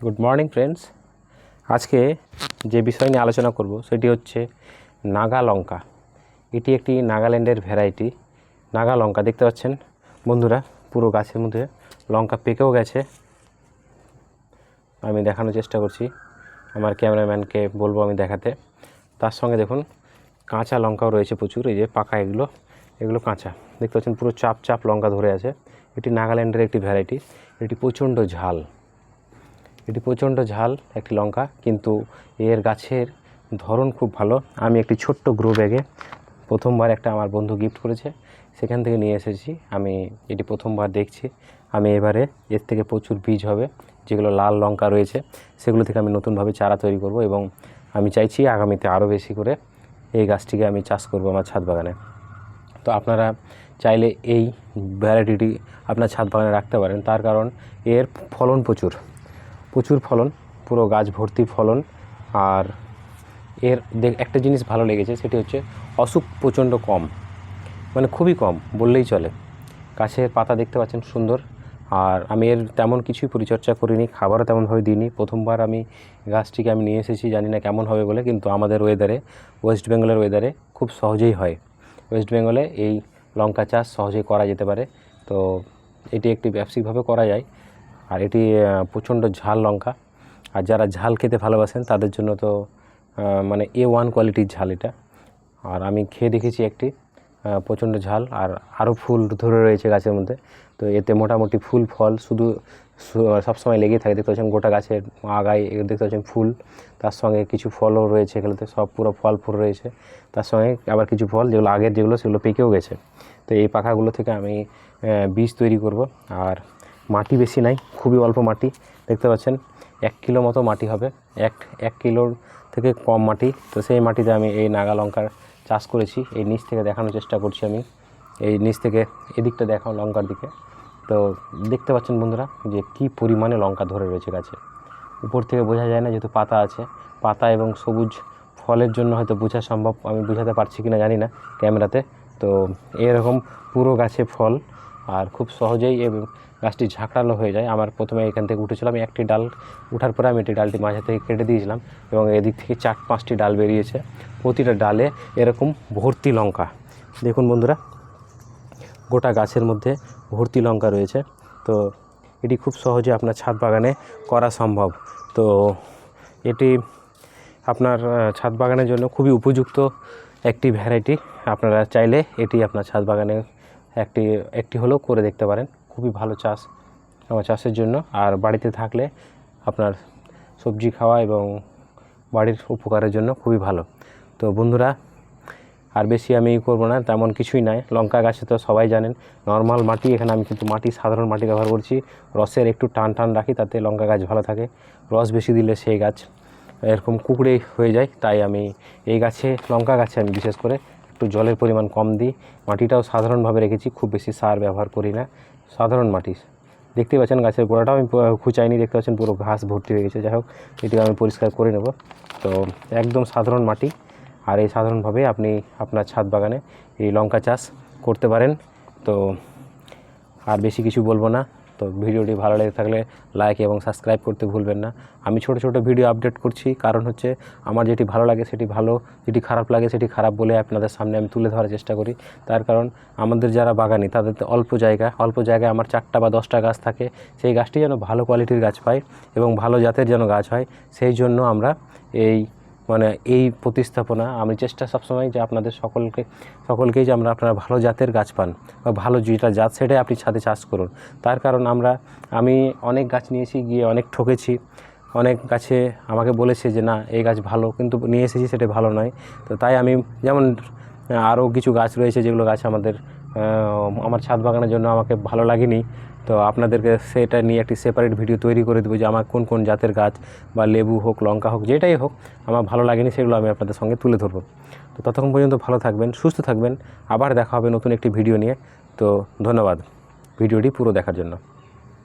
Good morning friends. আজকে যে বিষয় নিয়ে আলোচনা করব সেটি হচ্ছে নাগা লঙ্কা। এটি একটি নাগাল্যান্ডের ভ্যারাইটি নাগা লঙ্কা। দেখতে পাচ্ছেন বন্ধুরা, পুরো গাছের মধ্যে লঙ্কা পেকেও গেছে। আমি দেখানোর চেষ্টা করছি, আমার ক্যামেরাম্যানকে বলবো আমি দেখাতে। তার সঙ্গে দেখুন কাঁচা লঙ্কাও রয়েছে প্রচুর। এই যে পাকা, এগুলো কাঁচা। দেখতে পাচ্ছেন পুরো চাপ চাপ লঙ্কা ধরে আছে। এটি নাগাল্যান্ডের একটি ভ্যারাইটি। এটি প্রচণ্ড ঝাল একটি লঙ্কা, কিন্তু এর গাছের ধরন খুব ভালো। আমি একটি ছোট্ট গ্রো ব্যাগে প্রথমবার একটা আমার বন্ধু গিফট করেছে, সেখান থেকে নিয়ে এসেছি। আমি এটি প্রথমবার দেখছি। আমি এবারে এর থেকে প্রচুর বীজ হবে, যেগুলো লাল লঙ্কা রয়েছে সেগুলো থেকে আমি নতুনভাবে চারা তৈরি করব, এবং আমি চাইছি আগামীতে আরও বেশি করে এই গাছটিকে আমি চাষ করব আমার ছাদ বাগানে। তো আপনারা চাইলে এই ভ্যারাইটিটি আপনার ছাদ বাগানে রাখতে পারেন, তার কারণ এর ফলন প্রচুর ফলন, পুরো গাছ ভর্তি ফলন। আর এর একটা জিনিস ভালো লেগেছে, সেটি হচ্ছে অসুখ প্রচণ্ড কম, মানে খুবই কম বললেই চলে। গাছের পাতা দেখতে পাচ্ছেন সুন্দর। আর আমি এর তেমন কিছুই পরিচর্যা করিনি, খাবারও তেমনভাবে দিইনি। প্রথমবার আমি গাছটিকে নিয়ে এসেছি, জানি না কেমন হবে বলে, কিন্তু আমাদের ওয়েদারে, ওয়েস্ট বেঙ্গলের ওয়েদারে খুব সহজেই হয়। ওয়েস্ট বেঙ্গলে এই লঙ্কা চাষ সহজেই করা যেতে পারে। তো এটি একটি ব্যবসায়িকভাবে করা যায়। আর এটি প্রচণ্ড ঝাল লঙ্কা, আর যারা ঝাল খেতে ভালোবাসেন তাদের জন্য তো মানে A1 কোয়ালিটির ঝাল এটা। আর আমি খেয়ে দেখেছি একটি, প্রচণ্ড ঝাল। আর আরও ফুল ধরে রয়েছে গাছের মধ্যে। তো এতে মোটামুটি ফুল ফল শুধু সবসময় লেগেই থাকে। দেখতে পাচ্ছেন গোটা গাছের আগায় দেখতে পাচ্ছেন ফুল, তার সঙ্গে কিছু ফলও রয়েছে এগুলোতে, সব পুরো ফল রয়েছে। তার সঙ্গে আবার কিছু ফল যেগুলো আগের সেগুলো পেকেও গেছে। তো এই পাখাগুলো থেকে আমি বীজ তৈরি করব। আর মাটি বেশি নাই, খুবই অল্প মাটি। দেখতে পাচ্ছেন 1 কিলো মতো মাটি হবে, এক কিলোর থেকে কম মাটি। তো সেই মাটিতে আমি এই নাগা লঙ্কার চাষ করেছি। এই নিচ থেকে দেখানোর চেষ্টা করছি আমি, এই নিচ থেকে এদিকটা দেখাও লঙ্কার দিকে। তো দেখতে পাচ্ছেন বন্ধুরা যে কি পরিমাণে লঙ্কা ধরে রয়েছে গাছে। উপর থেকে বোঝা যায় না, যেহেতু পাতা আছে। পাতা এবং সবুজ ফলের জন্য হয়তো বোঝা সম্ভব, আমি বোঝাতে পারছি কিনা জানি না ক্যামেরাতে। তো এরকম পুরো গাছে ফল, আর খুব সহজেই গাছটি ঝাঁকড়ালো হয়ে যায়। আমার প্রথমে এখান থেকে উঠেছিলাম, একটি ডাল উঠার পরে আমি একটি ডালটি মাঝে থেকে কেটে দিয়েছিলাম, এবং এদিক থেকে 4-5টি ডাল বেরিয়েছে। প্রতিটা ডালে এরকম ভর্তি লঙ্কা। দেখুন বন্ধুরা, গোটা গাছের মধ্যে ভর্তি লঙ্কা রয়েছে। তো এটি খুব সহজে আপনার ছাদ বাগানে করা সম্ভব। তো এটি আপনার ছাদ বাগানের জন্য খুবই উপযুক্ত একটি ভ্যারাইটি। আপনারা চাইলে এটি আপনার ছাদ বাগানে একটি হলেও করে দেখতে পারেন। খুবই ভালো চাষের জন্য, আর বাড়িতে থাকলে আপনার সবজি খাওয়া এবং বাড়ির উপকারের জন্য খুবই ভালো। তো বন্ধুরা, আর বেশি আমি করব না, তেমন কিছুই নাই। লঙ্কা গাছে তো সবাই জানেন নর্মাল মাটি, এখানে আমি কিন্তু সাধারণ মাটি ব্যবহার করছি। রসের একটু টান রাখি, তাতে লঙ্কা গাছ ভালো থাকে। রস বেশি দিলে সেই গাছ এরকম কুকড়ে হয়ে যায়। তাই আমি এই লঙ্কা গাছে আমি বিশেষ করে একটু জলের পরিমাণ কম দিই। মাটিটাও সাধারণভাবে রেখেছি, খুব বেশি সার ব্যবহার করি না, সাধারণ মাটি। দেখতে পাচ্ছেন গাছের গোড়াটাও আমি খুঁচাইনি, দেখতে পাচ্ছেন পুরো ঘাস ভর্তি হয়ে গেছে। যাই হোক, এটিকে আমি পরিষ্কার করে নেব। তো একদম সাধারণ মাটি, আর এই সাধারণভাবে আপনি আপনার ছাদ বাগানে এই লঙ্কা চাষ করতে পারেন। তো আর বেশি কিছু বলবো না। তো ভিডিওটি ভালো লেগে থাকলে লাইক এবং সাবস্ক্রাইব করতে ভুলবেন না। আমি ছোট ভিডিও আপডেট করছি, কারণ হচ্ছে আমার যেটি ভালো লাগে সেটি ভালো, যেটি খারাপ লাগে সেটি খারাপ বলে আপনাদের সামনে আমি তুলে ধরার চেষ্টা করি। তার কারণ আমাদের যারা বাগানি, তাদের তো অল্প জায়গায় আমার 4টা বা 10টা গাছ থাকে। সেই গাছটি যেন ভালো কোয়ালিটির গাছ পায় এবং ভালো জাতের যেন গাছ হয়, সেই জন্য আমরা এই প্রতিস্থাপনা, আমি চেষ্টা সবসময় যে আপনাদের সকলকেই যে আপনারা ভালো জাতের গাছ পান, বা ভালো যেটা জাত সেটাই আপনি ছাদে চাষ করুন। তার কারণ আমি অনেক গাছ নিয়েছি, গিয়ে অনেক ঠকেছি। অনেক গাছে আমাকে বলেছে যে না এই গাছ ভালো, কিন্তু নিয়ে এসেছি সেটা ভালো নয়। তো তাই আমি, যেমন আরও কিছু গাছ রয়েছে যেগুলো গাছ আমার ছাদ বাগানের জন্য আমাকে ভালো লাগেনি। তো আপনাদেরকে সেটা নিয়ে একটি সেপারেট ভিডিও তৈরি করে দেবো, যে আমার কোন জাতের গাছ, বা লেবু হোক, লঙ্কা হোক, যেটাই হোক আমার ভালো লাগেনি, সেগুলো আমি আপনাদের সঙ্গে তুলে ধরবো। তো ততক্ষণ পর্যন্ত ভালো থাকবেন, সুস্থ থাকবেন। আবার দেখা হবে নতুন একটি ভিডিও নিয়ে। তো ধন্যবাদ ভিডিওটি পুরো দেখার জন্য।